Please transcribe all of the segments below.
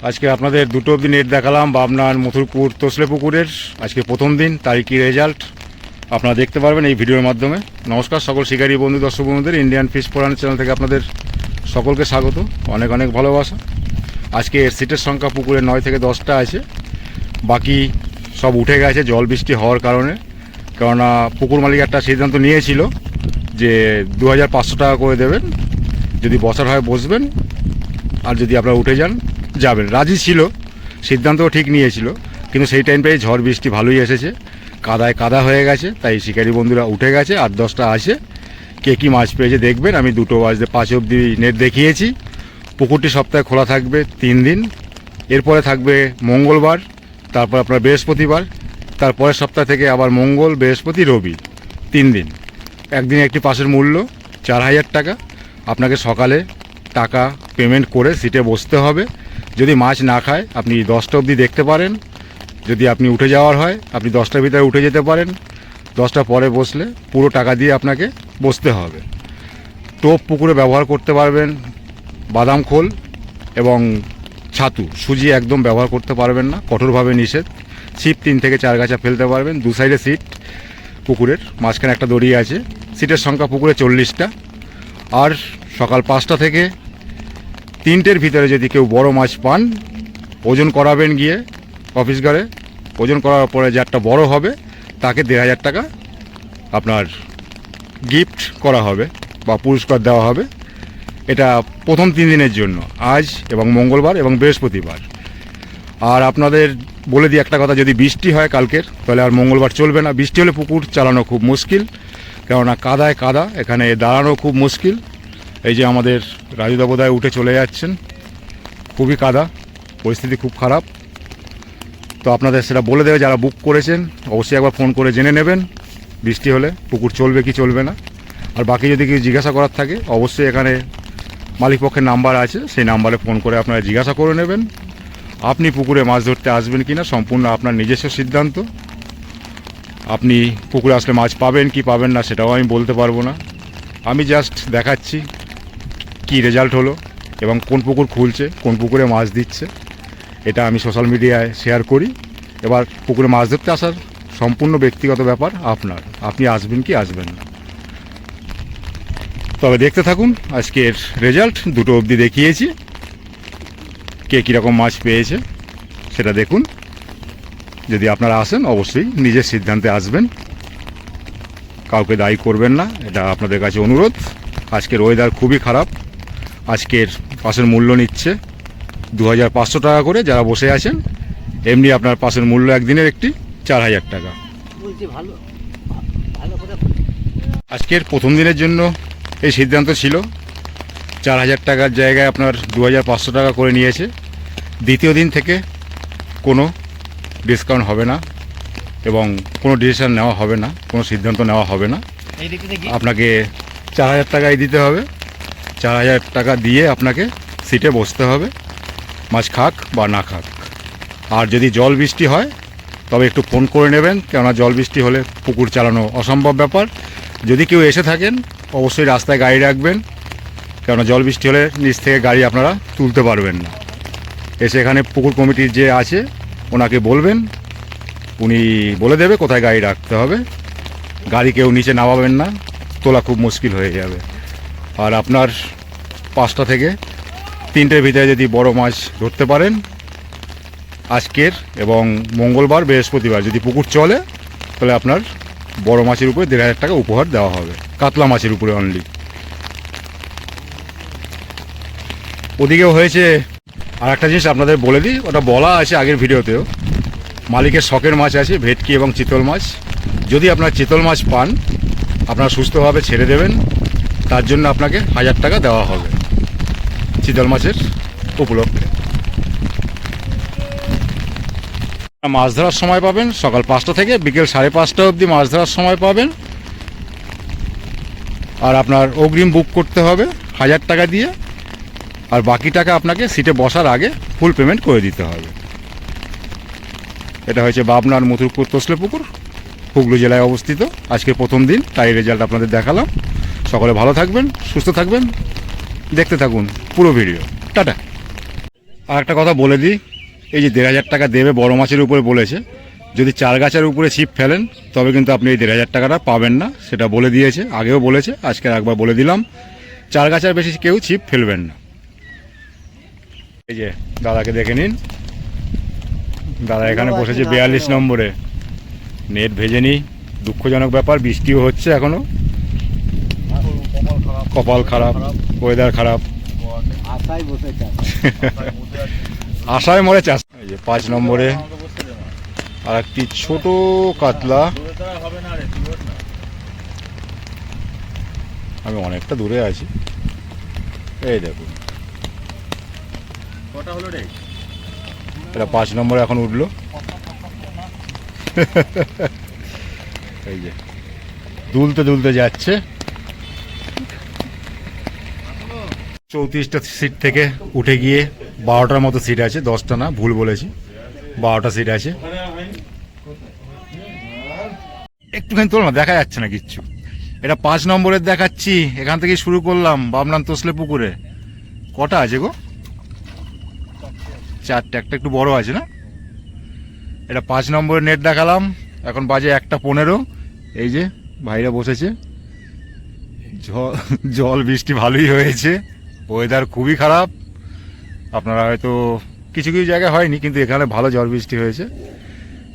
আজকে আপনাদের দুটো অবধি নেট দেখালাম আপনার মথুরপুর তোসলে পুকুরের আজকে প্রথম দিন তারিখি রেজাল্ট আপনারা দেখতে পারবেন এই ভিডিওর মাধ্যমে। নমস্কার সকল শিকারী বন্ধু দর্শক বন্ধুদের, ইন্ডিয়ান ফিশ ফোরান চ্যানেল থেকে আপনাদের সকলকে স্বাগত, অনেক অনেক ভালোবাসা। আজকে সিটের সংখ্যা পুকুরে 9 থেকে 10টা আছে, বাকি সব উঠে গেছে জল বৃষ্টি হওয়ার কারণে। কেননা পুকুর মালিক একটা সিদ্ধান্ত নিয়েছিল যে 2500 টাকা করে দেবেন, যদি বসার হয় বসবেন, আর যদি আপনারা উঠে যান যাবেন। রাজি ছিল, সিদ্ধান্তও ঠিক নিয়েছিল, কিন্তু সেই টাইমটাই ঝড় বৃষ্টি ভালোই এসেছে, কাদায় কাদা হয়ে গেছে, তাই শিকারী বন্ধুরা উঠে গেছে। 8-10টা আছে, কে কী মাছ পেয়েছে দেখবেন। আমি 2:05 অবধি নেট দেখিয়েছি। পুকুরটি সপ্তাহে খোলা থাকবে 3 দিন, এরপরে থাকবে মঙ্গলবার, তারপর আপনার বৃহস্পতিবার, তারপরের সপ্তাহ থেকে আবার মঙ্গল, বৃহস্পতি, রবি, 3 দিন। একদিন একটি পাসের মূল্য 4000 টাকা। আপনাকে সকালে টাকা পেমেন্ট করে সিটে বসতে হবে। যদি মাছ না খায় আপনি 10টা অবধি দেখতে পারেন। যদি আপনি উঠে যাওয়ার হয় আপনি 10টার ভিতরে উঠে যেতে পারেন। 10টা পরে বসলে পুরো টাকা দিয়ে আপনাকে বসতে হবে। টোপ পুকুরে ব্যবহার করতে পারবেন, বাদাম খোল এবং ছাতু, সুজি একদম ব্যবহার করতে পারবেন না, কঠোরভাবে নিষেধ। ছিপ 3 থেকে 4 গাছা ফেলতে পারবেন। দু সাইডে সিট পুকুরের, মাঝখানে একটা দড়ি আছে। সিটের সংখ্যা পুকুরে 40টা। আর সকাল 5টা থেকে 3টের ভিতরে যদি কেউ বড় মাছ পান, ওজন করাবেন গিয়ে অফিস ঘরে। ওজন করার পরে যারটা বড় হবে তাকে 1500 টাকা আপনার গিফট করা হবে বা পুরস্কার দেওয়া হবে। এটা প্রথম 3 দিনের জন্য, আজ এবং মঙ্গলবার এবং বৃহস্পতিবার। আর আপনাদের বলে দিই একটা কথা, যদি বৃষ্টি হয় কালকের, তাহলে আর মঙ্গলবার চলবে না। বৃষ্টি হলে পুকুর চালানো খুব মুশকিল, কেননা কাদায় কাদা, এখানে দাঁড়ানো খুব মুশকিল। এই যে আমাদের রাজুদা বোধহয় উঠে চলে যাচ্ছেন, খুবই কাদা, পরিস্থিতি খুব খারাপ। তো আপনাদের সেটা বলে দেবে, যারা বুক করেছেন অবশ্যই একবার ফোন করে জেনে নেবেন বৃষ্টি হলে পুকুর চলবে কি চলবে না। আর বাকি যদি কিছু জিজ্ঞাসা করার থাকে অবশ্যই এখানে মালিকপক্ষের নাম্বার আছে, সেই নাম্বারে ফোন করে আপনারা জিজ্ঞাসা করে নেবেন। আপনি পুকুরে মাছ ধরতে আসবেন কি না সম্পূর্ণ আপনার নিজস্ব সিদ্ধান্ত। আপনি পুকুরে আসলে মাছ পাবেন কি পাবেন না সেটাও আমি বলতে পারবো না। আমি জাস্ট দেখাচ্ছি কি রেজাল্ট হলো এবং কোন পুকুর খুলছে, কোন পুকুরে মাছ দিচ্ছে, এটা আমি সোশ্যাল মিডিয়ায় শেয়ার করি। এবার পুকুরে মাছ ধরতে আসার সম্পূর্ণ ব্যক্তিগত ব্যাপার আপনার, আপনি আসবেন কি আসবেন না। তবে দেখতে থাকুন আজকের রেজাল্ট, 2টো অবধি দেখিয়েছি। কে কীরকম মাছ পেয়েছে সেটা দেখুন। যদি আপনারা আসেন অবশ্যই নিজের সিদ্ধান্তে আসবেন, কাউকে দায়ী করবেন না, এটা আপনাদের কাছে অনুরোধ। আজকের ওয়েদার খুবই খারাপ। আজকের পাসের মূল্য নিচ্ছে 2500 টাকা করে যারা বসে আছেন। এমনি আপনার পাসের মূল্য একদিনের একটি 4000 টাকা। আজকের প্রথম দিনের জন্য এই সিদ্ধান্ত ছিল। 4000 টাকার জায়গায় আপনার 2500 টাকা করে নিয়েছে। দ্বিতীয় দিন থেকে কোনো ডিসকাউন্ট হবে না এবং কোনো ডিসিশন নেওয়া হবে না, কোনো সিদ্ধান্ত নেওয়া হবে না। আপনাকে 4000 টাকাই দিতে হবে। 4000 টাকা দিয়ে আপনাকে সিটে বসতে হবে, মাছ খাক বা না খাক। আর যদি জল বৃষ্টি হয় তবে একটু ফোন করে নেবেন, কেননা জল বৃষ্টি হলে পুকুর চালানো অসম্ভব ব্যাপার। যদি কেউ এসে থাকেন অবশ্যই রাস্তায় গাড়ি রাখবেন, কেননা জল বৃষ্টি হলে নিচ থেকে গাড়ি আপনারা তুলতে পারবেন না। এসে এখানে পুকুর কমিটির যে আছে ওনাকে বলবেন, উনি বলে দেবে কোথায় গাড়ি রাখতে হবে। গাড়ি কেউ নিচে নামাবেন না, তোলা খুব মুশকিল হয়ে যাবে। আর আপনার 5টা থেকে 3টের ভিতরে যদি বড় মাছ ধরতে পারেন আজকের এবং মঙ্গলবার, বৃহস্পতিবার যদি পুকুর চলে, তাহলে আপনার বড় মাছের উপরে 1500 টাকা উপহার দেওয়া হবে, কাতলা মাছের উপরে অনলি। ওদিকেও হয়েছে। আর একটা জিনিস আপনাদের বলে দিই, ওটা বলা আছে আগের ভিডিওতেও, মালিকের শখের মাছ আছে ভেটকি এবং চিতল মাছ। যদি আপনার চিতল মাছ পান আপনারা সুস্থভাবে ছেড়ে দেবেন, তার জন্য আপনাকে 1000 টাকা দেওয়া হবে চিতল মাছের উপলক্ষে। মাছ ধরার সময় পাবেন সকাল 5টা থেকে বিকেল 5:30 অবধি মাছ ধরার সময় পাবেন। আর আপনার অগ্রিম বুক করতে হবে 1000 টাকা দিয়ে, আর বাকি টাকা আপনাকে সিটে বসার আগে ফুল পেমেন্ট করে দিতে হবে। এটা হয়েছে পাবনার মথুরপুর তোসলে পুকুর, হুগলি জেলায় অবস্থিত। আজকে প্রথম দিন, তাই রেজাল্ট আপনাদের দেখালাম। সকলে ভালো থাকবেন, সুস্থ থাকবেন, দেখতে থাকুন পুরো ভিডিও। টাটা। আর একটা কথা বলে দিই, এই যে 1500 টাকা দেবে বড় মাছের উপরে বলেছে, যদি 4 গাছের উপরে ছিপ ফেলেন তবে কিন্তু আপনি এই 1500 টাকাটা পাবেন না, সেটা বলে দিয়েছে, আগেও বলেছে, আজকে একবার বলে দিলাম। 4 গাছের বেশি কেউ ছিপ ফেলবেন না। এই যে দাদাকে দেখে নিন, দাদা এখানে বসেছে 42 নম্বরে, নেট ভেজে নি। দুঃখজনক ব্যাপার, বৃষ্টিও হচ্ছে এখনো, কপাল খারাপ, ওয়েদার খারাপ, আশায় মরে চাষ। এই যে 5 নম্বরে আর একটি ছোট কাতলা, আমি অনেকটা দূরে আছি, এই দেখুন এটা 5 নম্বরে এখন উঠলো। এই যে দুলতে দুলতে যাচ্ছে। 34টা সিট থেকে উঠে গিয়ে 12টার মতো সিট আছে, 10টা না, ভুল বলেছি, 12টা সিট আছে। একটুখানি তোল না, দেখা যাচ্ছে না কিচ্ছু। এটা 5 নম্বরের দেখাচ্ছি, এখান থেকে শুরু করলাম বাবনান তোসলে পুকুরে। কটা আছে গো? 4টে, একটা একটু বড় আছে না। এটা 5 নম্বরের নেট দেখালাম, এখন বাজে 1:15। এই যে ভাইরা বসেছে, জল বৃষ্টি ভালোই হয়েছে, ওয়েদার খুবই খারাপ। আপনারা হয়তো কিছু কিছু জায়গায় হয়নি, কিন্তু এখানে ভালো জল বৃষ্টি হয়েছে।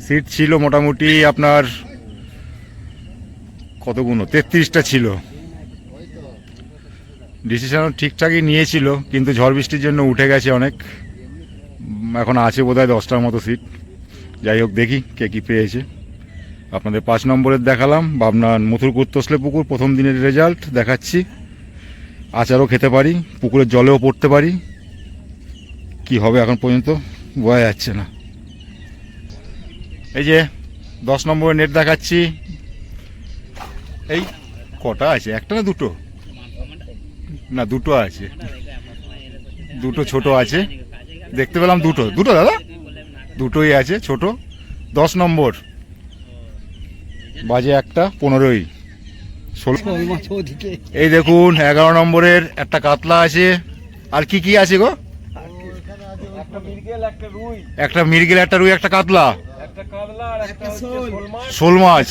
সিট ছিল মোটামুটি আপনার কতগুলো, 33টা ছিল। ডিসিশন ঠিকঠাকই নিয়েছিল, কিন্তু ঝড় বৃষ্টির জন্য উঠে গেছে অনেক। এখন আছে বোধহয় 10টার মতো সিট। যাই হোক, দেখি কে কী পেয়েছে। আপনাদের 5 নম্বরের দেখালাম, বাবনান মথুরপুর তোসলে পুকুর, প্রথম দিনের রেজাল্ট দেখাচ্ছি। আচারও খেতে পারি, পুকুরের জলেও পড়তে পারি, কি হবে এখন পর্যন্ত বোঝা যাচ্ছে না। এই যে 10 নম্বরের নেট দেখাচ্ছি। এই কটা আছে, একটা না দুটো? না, দুটো আছে, দুটো ছোট আছে, দেখতে পেলাম দুটো। দুটো দাদা, দুটোই আছে ছোট। 10 নম্বর, বাজে 1:15। এই দেখুন 11 নম্বরের একটা কাতলা আছে। আর কি কি আছে গো? একটা মৃগেল, একটা রুই, একটা কাতলা, শোল মাছ,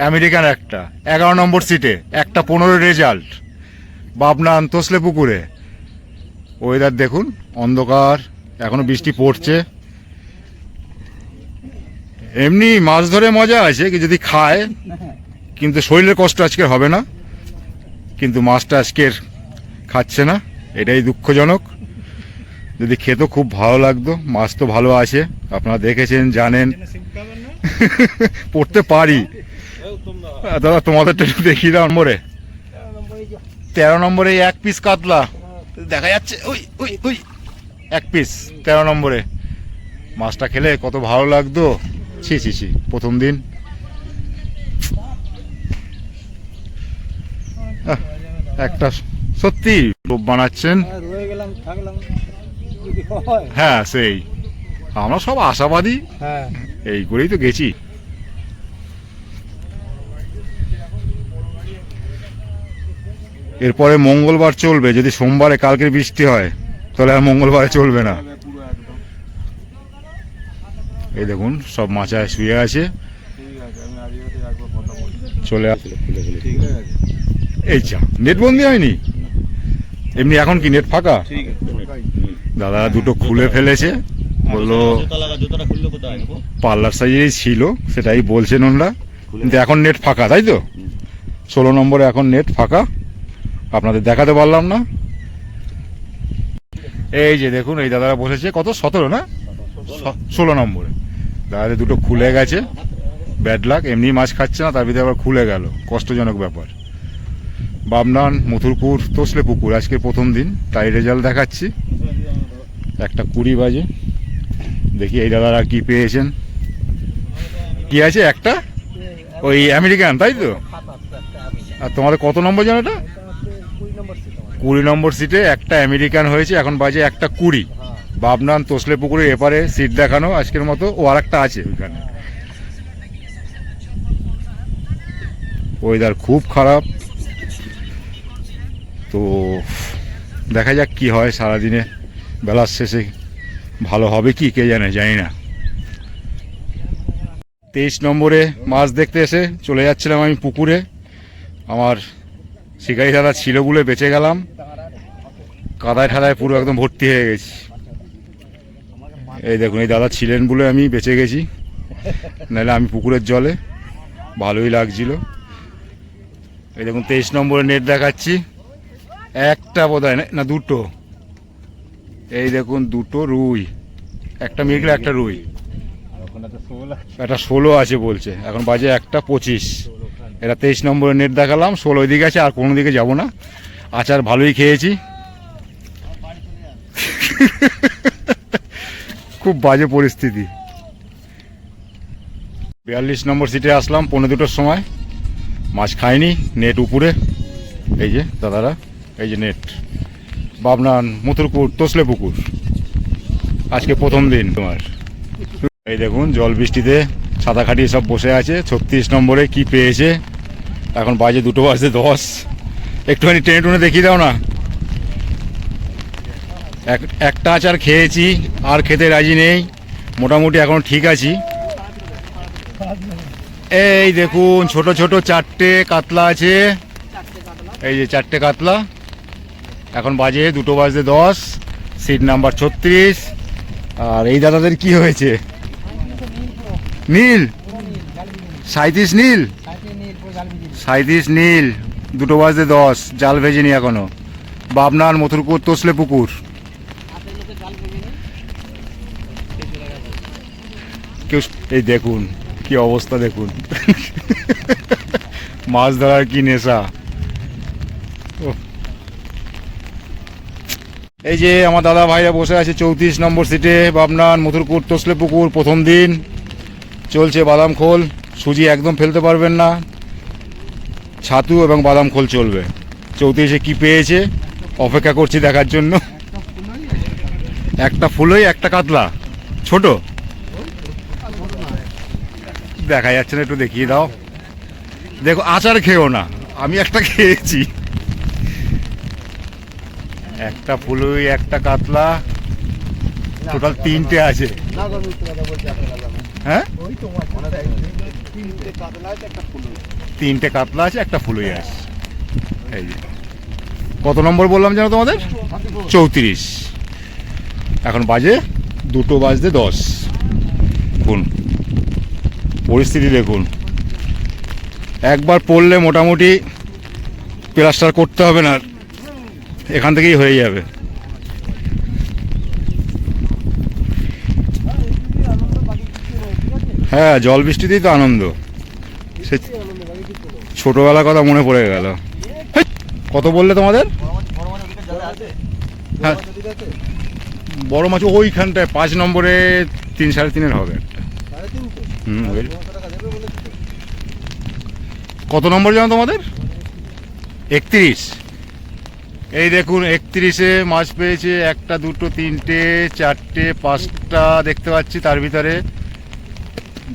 আমেরিকান একটা। 11 নম্বর সিটে 1:15 রেজাল্ট, বাবনান তোসলে পুকুরে। ওয়েদার দেখুন, অন্ধকার, এখনো বৃষ্টি পড়ছে। এমনি মাছ ধরে মজা আছে কি যদি খায়, কিন্তু শরীরের কষ্ট আজকে হবে না। কিন্তু মাছটা আজকের খাচ্ছে না, এটাই দুঃখজনক। যদি খেত খুব ভালো লাগতো, মাছ তো ভালো আছে, আপনারা দেখেছেন, জানেন। পড়তে পারি দাদা, তোমাদেরটা একটু দেখি দাও। নম্বরে 13 নম্বরে 1 পিস কাতলা দেখা যাচ্ছে, ওই ওই ওই 1 পিস 13 নম্বরে। মাছটা খেলে কত ভালো লাগতো, ছি ছি ছি, প্রথম দিন। একটা সত্যি লোভ বানাচ্ছেন। হ্যাঁ, সেই আমরা সব আশাবাদী, এই করেই তো গেছি। এরপরে মঙ্গলবার চলবে, যদি সোমবারে কালকের বৃষ্টি হয় তাহলে আর মঙ্গলবারে চলবে না। এই দেখুন সব মাচায় শুয়ে আছে, চলে আসলো। এই চা নেট বন্দি হয়নি, এমনি এখন কি নেট ফাঁকা? দাদা দুটো খুলে ফেলেছে, বললো পার্লার সাইজেই ছিল, সেটাই বলছেন ওনারা, কিন্তু এখন নেট ফাঁকা, তাই তো? 16 নম্বরে এখন নেট ফাঁকা, আপনাদের দেখাতে পারলাম না। এই যে দেখুন, এই দাদারা বসেছে, কত 17 না 16 নম্বরে। দাদাদের দুটো খুলে গেছে, ব্যাড লাক, এমনি মাছ খাচ্ছে না, তার ভিতরে আবার খুলে গেল, কষ্টজনক ব্যাপার। বাবনান মথুরপুর তোসলে পুকুর আজকে প্রথম দিন, তাই রেজাল্ট দেখাচ্ছি। 1:20 বাজে, দেখি এই দাদারা কি পেয়েছেন। কি আছে? একটা ওই আমেরিকান, তাই তো? আর তোমাদের কত নম্বর জানো এটা? 20 নম্বর সিটে একটা আমেরিকান হয়েছে, এখন বাজে 1:20। বাবনান তোসলে পুকুরের এপারে সিট দেখানো আজকের মতো। ও আর একটা আছে ওইখানে। ওয়েদার খুব খারাপ, তো দেখা যাক কি হয় সারাদিনে। বেলার শেষে ভালো হবে কি কে জানে, জানি না। 23 নম্বরে মাছ দেখতে এসে চলে যাচ্ছিলাম আমি পুকুরে। আমার শিকারি দাদা ছিল বলে বেঁচে গেলাম, কাদায় ঠাদায় পুরো একদম ভর্তি হয়ে গেছি। এই দেখুন, এই দাদা ছিলেন বলে আমি বেঁচে গেছি, নাহলে আমি পুকুরের জলে। ভালোই লাগছিল। এই দেখুন 23 নম্বরে নেট দেখাচ্ছি, একটা বোধহয় না দুটো। এই দেখুন দুটো রুই, একটা মিরগেল একটা রুই, একটা 16 আছে বলছে। এখন বাজে 1:25। এটা 23 নম্বরে নেট দেখালাম, 16 দিকে আছে, আর কোনো দিকে যাব না। আচার ভালোই খেয়েছি। খুব বাজে পরিস্থিতি। 42 নম্বর সিটে আসলাম 1:45-র সময়। মাছ খাইনি, নেট উপরে। এই যে দাদারা, এই যে নেট, বাবনান মথুরপুর তোসলে পুকুর। আজকে প্রথম দিন তোমার। এই দেখুন জল বৃষ্টিতে ছাতা খাটিয়ে সব বসে আছে। 36 নম্বরে কি পেয়েছে। এখন বাজে 2:10। একটুখানি টেনে টুনে দেখিয়ে দাও না। একটা আচার খেয়েছি, আর খেতে রাজি নেই। মোটামুটি এখন ঠিক আছি। এই দেখুন ছোট ছোট 4টে কাতলা আছে। এই যে 4টে কাতলা। এখন বাজে 2:10, সিট নাম্বার 36। আর এই দাদাদের কি হয়েছে? নীল 37 নীল 37 নীল 2:10, জাল ভেজেনি এখনো। বাবনার মথুরপুর তোসলে পুকুর। কেউ এই দেখুন কি অবস্থা, দেখুন মাছ ধরার কি নেশা। এই যে আমার দাদা ভাইরা বসে আছে 34 নম্বর সিটে, বাবনান মথুরপুর তোসলে পুকুর। প্রথম দিন চলছে বাদাম খোল। সুজি একদম ফেলতে পারবেন না, ছাতু এবং বাদাম খোল চলবে। 34-এ কি পেয়েছে অপেক্ষা করছি দেখার জন্য। একটা ফুলই, একটা কাতলা ছোট দেখা যাচ্ছে না, একটু দেখিয়ে দাও। দেখো আচার খেও না, আমি একটা খেয়েছি। একটা ফুলই, একটা কাতলা, টোটাল 3টে আছে। হ্যাঁ 3টে কাতলা আছে, একটা ফুলই আছে। এই যে কত নম্বর বললাম যেন তোমাদের? 34। এখন বাজে 2:10। দেখুন পরিস্থিতি, দেখুন একবার পড়লে মোটামুটি প্লাস্টার করতে হবে না, এখান থেকেই হয়ে যাবে। হ্যাঁ জল বৃষ্টিতেই তো আনন্দ। সে ছোটবেলার কথা মনে পড়ে গেল। কত বললে তোমাদের? হ্যাঁ বড় মাছ ওইখানটায় 5 নম্বরে 3 3.5 হবে একটা। কত নম্বর জানো তোমাদের? 31। এই দেখুন 31-এ মাছ পেয়েছে। একটা, দুটো, 3টে, 4টে, 5টা দেখতে পাচ্ছি। তার ভিতরে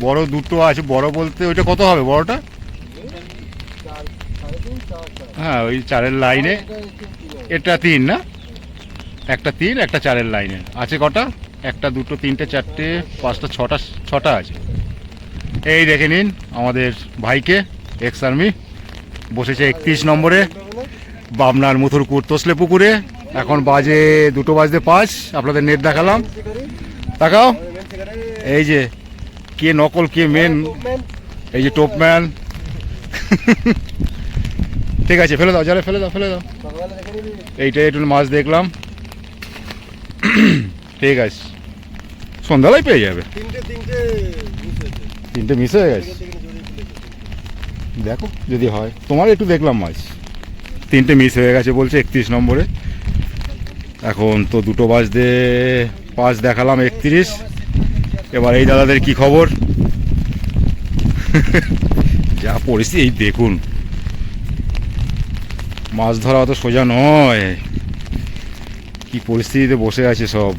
বড় দুটো আছে। বড় বলতে ওইটা কত হবে বড়টা? হ্যাঁ ওই 4-এর লাইনে। এটা 3 না? একটা 3, একটা 4-এর লাইনে আছে। কটা? একটা, দুটো, 3টে, 4টে, 5টা, 6টা আছে। এই দেখে নিন আমাদের ভাইকে, এক্স আর্মি, বসেছে 31 নম্বরে বাবনার মথুরপুর তোসলে পুকুরে। এখন বাজে 2:05। আপনাদের নেট দেখালাম, তাকাও। এই যে কে নকল কে মেন, এই যে টপম্যান। ঠিক আছে ফেলে দাও, জালে ফেলে দাও, ফেলে দাও। এইটাই একটু মাছ দেখলাম। ঠিক আছে, সন্ধ্যাবেলায় পেয়ে যাবে। 3টে মিস হয়ে গেছে। দেখো যদি হয়। তোমার একটু দেখলাম মাছ 3টে মিস হয়ে গেছে বলছে 31 নম্বরে। এখন তো 2:05 দেখালাম 31। এবার এই দাদাদের কি খবর? যা পরিস্থিতি, এই দেখুন মাছ ধরা অত সোজা নয়। কি পরিস্থিতিতে বসে আছে সব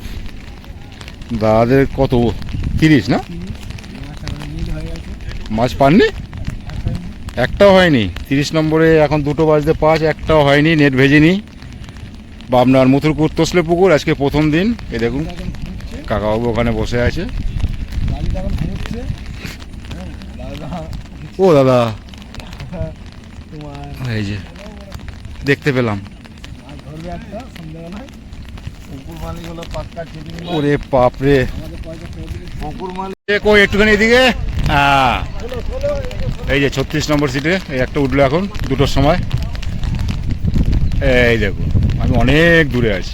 দাদাদের। কত 30 না? মাছ পাননি? একটাও হয়নি 30 নম্বরে। এখন 2:05, একটাও হয়নি। নেট ভেজেনি। পাবনার মথুরপুর তসলে পুকুর আজকে প্রথম দিন। এই দেখুন কাকাবাবু ওখানে বসে আছে। ও দাদা, এই যে দেখতে পেলাম। ওরে বাপরে, কই একটুখানি এদিকে। হ্যাঁ, এই যে 36 নম্বর সিটে এই একটা উঠলো এখন 2টোর সময়। এই দেখুন আমি অনেক দূরে আছি।